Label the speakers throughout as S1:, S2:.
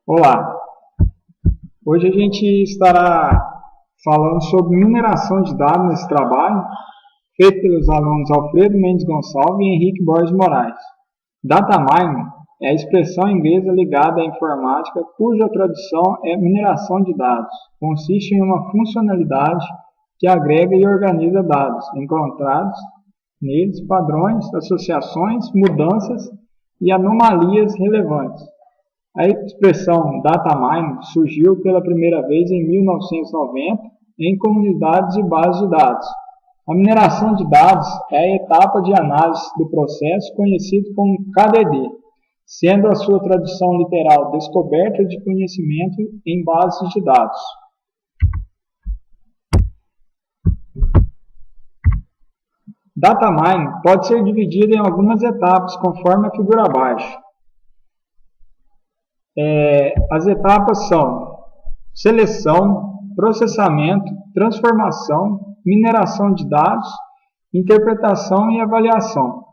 S1: Olá, hoje a gente estará falando sobre mineração de dados nesse trabalho, feito pelos alunos Alfredo Mendes Gonçalves e Henrique Borges Moraes. Data mining é a expressão inglesa ligada à informática cuja tradução é mineração de dados. Consiste em uma funcionalidade que agrega e organiza dados encontrados neles, padrões, associações, mudanças e anomalias relevantes. A expressão data mining surgiu pela primeira vez em 1990 em comunidades e bases de dados. A mineração de dados é a etapa de análise do processo conhecido como KDD, sendo a sua tradução literal descoberta de conhecimento em bases de dados. Data mining pode ser dividido em algumas etapas conforme a figura abaixo. As etapas são seleção, processamento, transformação, mineração de dados, interpretação e avaliação.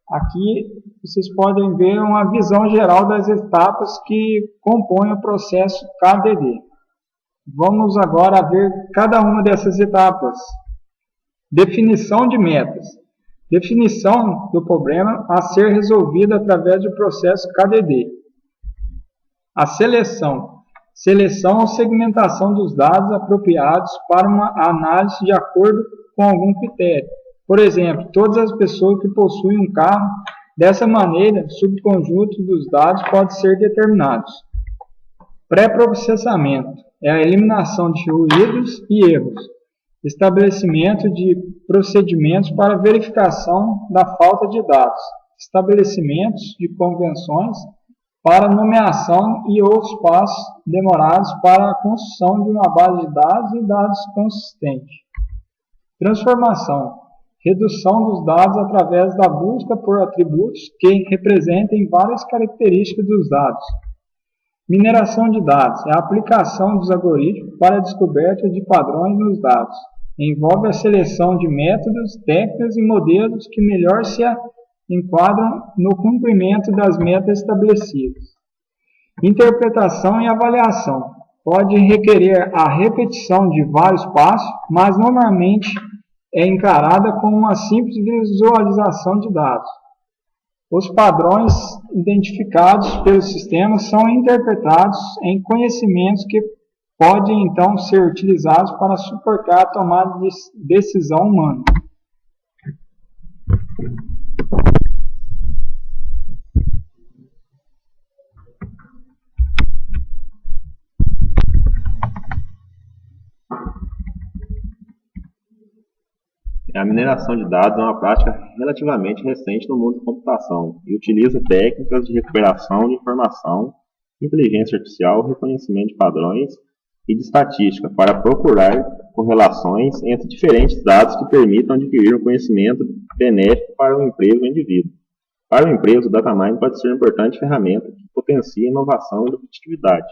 S1: Aqui vocês podem ver uma visão geral das etapas que compõem o processo KDD. Vamos agora ver cada uma dessas etapas. Definição de metas. Definição do problema a ser resolvido através do processo KDD. A seleção. Seleção ou segmentação dos dados apropriados para uma análise de acordo com algum critério. Por exemplo, todas as pessoas que possuem um carro, dessa maneira, o subconjunto dos dados pode ser determinados. Pré-processamento é a eliminação de ruídos e erros. Estabelecimento de procedimentos para verificação da falta de dados. Estabelecimentos de convenções para nomeação e outros passos demorados para a construção de uma base de dados e dados consistente. Transformação. Redução dos dados através da busca por atributos que representem várias características dos dados. Mineração de dados é a aplicação dos algoritmos para a descoberta de padrões nos dados. Envolve a seleção de métodos, técnicas e modelos que melhor se enquadram no cumprimento das metas estabelecidas. Interpretação e avaliação. Pode requerer a repetição de vários passos, mas normalmente é encarada como uma simples visualização de dados. Os padrões identificados pelo sistema são interpretados em conhecimentos que podem então ser utilizados para suportar a tomada de decisão humana.
S2: A mineração de dados é uma prática relativamente recente no mundo da computação e utiliza técnicas de recuperação de informação, inteligência artificial, reconhecimento de padrões e de estatística para procurar correlações entre diferentes dados que permitam adquirir um conhecimento benéfico para uma empresa ou indivíduo. Para uma empresa, o data mining pode ser uma importante ferramenta que potencia inovação e competitividade.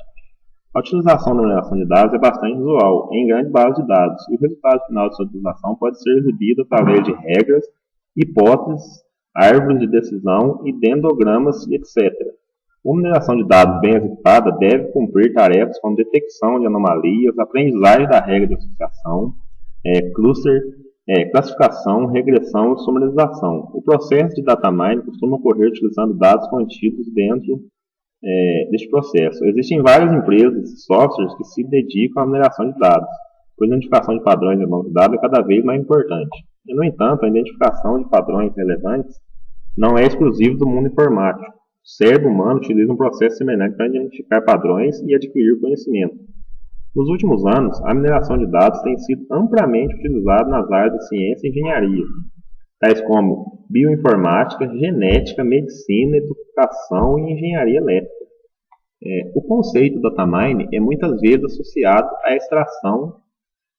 S2: A utilização da mineração de dados é bastante usual em grande base de dados, e o resultado final de sua utilização pode ser exibido através de regras, hipóteses, árvores de decisão e dendogramas, etc. Uma mineração de dados bem executada deve cumprir tarefas como detecção de anomalias, aprendizagem da regra de associação, cluster, classificação, regressão e sumarização. O processo de data mining costuma ocorrer utilizando dados contidos dentro deste processo. Existem várias empresas e softwares que se dedicam à mineração de dados, pois a identificação de padrões de banco de dados é cada vez mais importante. E, no entanto, a identificação de padrões relevantes não é exclusivo do mundo informático. O cérebro humano utiliza um processo semelhante para identificar padrões e adquirir conhecimento. Nos últimos anos, a mineração de dados tem sido amplamente utilizada nas áreas de ciência e engenharia, tais como bioinformática, genética, medicina, educação e engenharia elétrica. O conceito data mining é muitas vezes associado à extração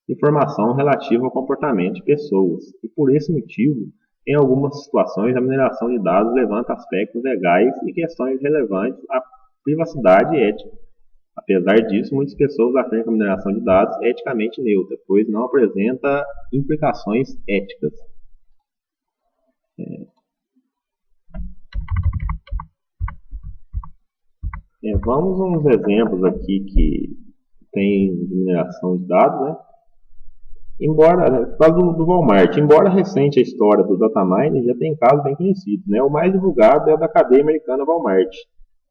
S2: de informação relativa ao comportamento de pessoas, e por esse motivo, em algumas situações, a mineração de dados levanta aspectos legais e questões relevantes à privacidade e ética. Apesar disso, muitas pessoas afirmam que a mineração de dados é eticamente neutra, pois não apresenta implicações éticas. Vamos a uns exemplos aqui que tem de mineração de dados, né? Por causa do Walmart, embora recente a história do datamining, já tem casos bem conhecidos, né? O mais divulgado é o da cadeia americana Walmart.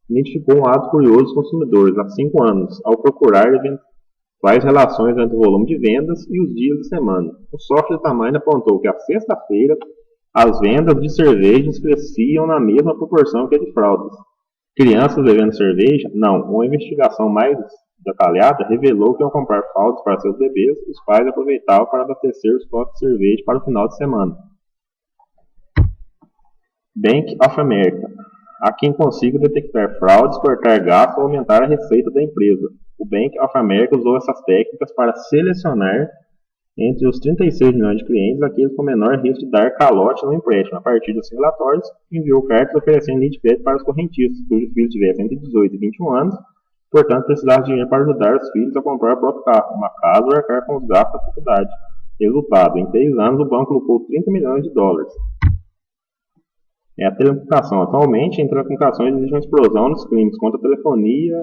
S2: Identificou um ato curioso dos consumidores há 5 anos, ao procurar quais relações entre o volume de vendas e os dias de semana. O software Datamining apontou que a sexta-feira as vendas de cervejas cresciam na mesma proporção que a de fraldas. Crianças bebendo cerveja? Não. Uma investigação mais detalhada revelou que ao comprar fraldas para seus bebês, os pais aproveitavam para abastecer o estoque de cerveja para o final de semana. Bank of America. Há quem consiga detectar fraudes, cortar gastos ou aumentar a receita da empresa. O Bank of America usou essas técnicas para selecionar entre os 36 milhões de clientes aqueles com menor risco de dar calote no empréstimo. A partir dos relatórios, enviou cartas oferecendo linha de crédito para os correntistas, cujos filhos tivessem entre 18 e 21 anos, portanto precisassem de dinheiro para ajudar os filhos a comprar o próprio carro, uma casa ou arcar com os gastos da faculdade. Resultado, em 3 anos o banco lucrou 30 milhões de dólares. A telecomunicação. Atualmente, em telecomunicações existe uma explosão nos crimes contra a telefonia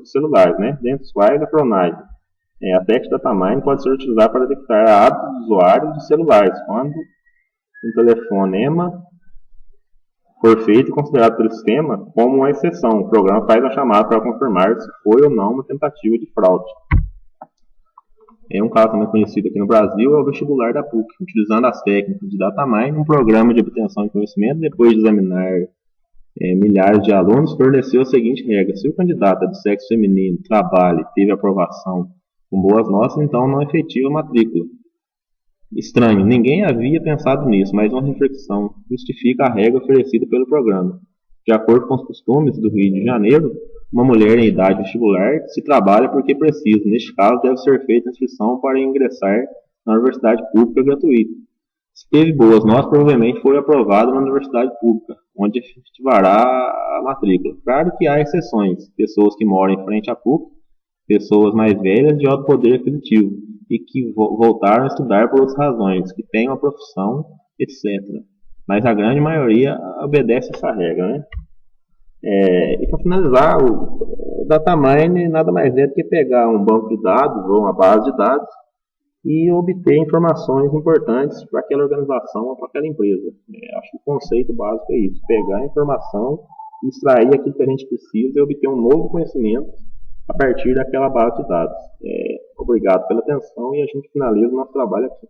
S2: celulares, né? Dentre os quais a clonagem. A técnica Datamining pode ser utilizada para detectar hábitos dos usuários de celulares, quando um telefonema for feito e considerado pelo sistema como uma exceção. O programa faz uma chamada para confirmar se foi ou não uma tentativa de fraude. Um caso também conhecido aqui no Brasil é o vestibular da PUC, utilizando as técnicas de Datamining, um programa de obtenção de conhecimento, depois de examinar milhares de alunos, forneceu a seguinte regra: se o candidato é de sexo feminino, trabalha e teve aprovação com boas notas, então não efetiva a matrícula. Estranho, ninguém havia pensado nisso, mas uma reflexão justifica a regra oferecida pelo programa. De acordo com os costumes do Rio de Janeiro, uma mulher em idade vestibular se trabalha porque precisa. Neste caso, deve ser feita a inscrição para ingressar na universidade pública gratuita. Se teve boas notas, provavelmente foi aprovado na universidade pública, onde efetivará a matrícula. Claro que há exceções, pessoas que moram em frente à PUC, pessoas mais velhas de alto poder aquisitivo e que voltaram a estudar por outras razões, que têm uma profissão, etc. Mas a grande maioria obedece essa regra, né? E para finalizar, o Datamining nada mais é do que pegar um banco de dados ou uma base de dados e obter informações importantes para aquela organização ou para aquela empresa. Acho que o conceito básico é isso: pegar a informação, extrair aquilo que a gente precisa e obter um novo conhecimento a partir daquela base de dados. Obrigado pela atenção e a gente finaliza o nosso trabalho aqui.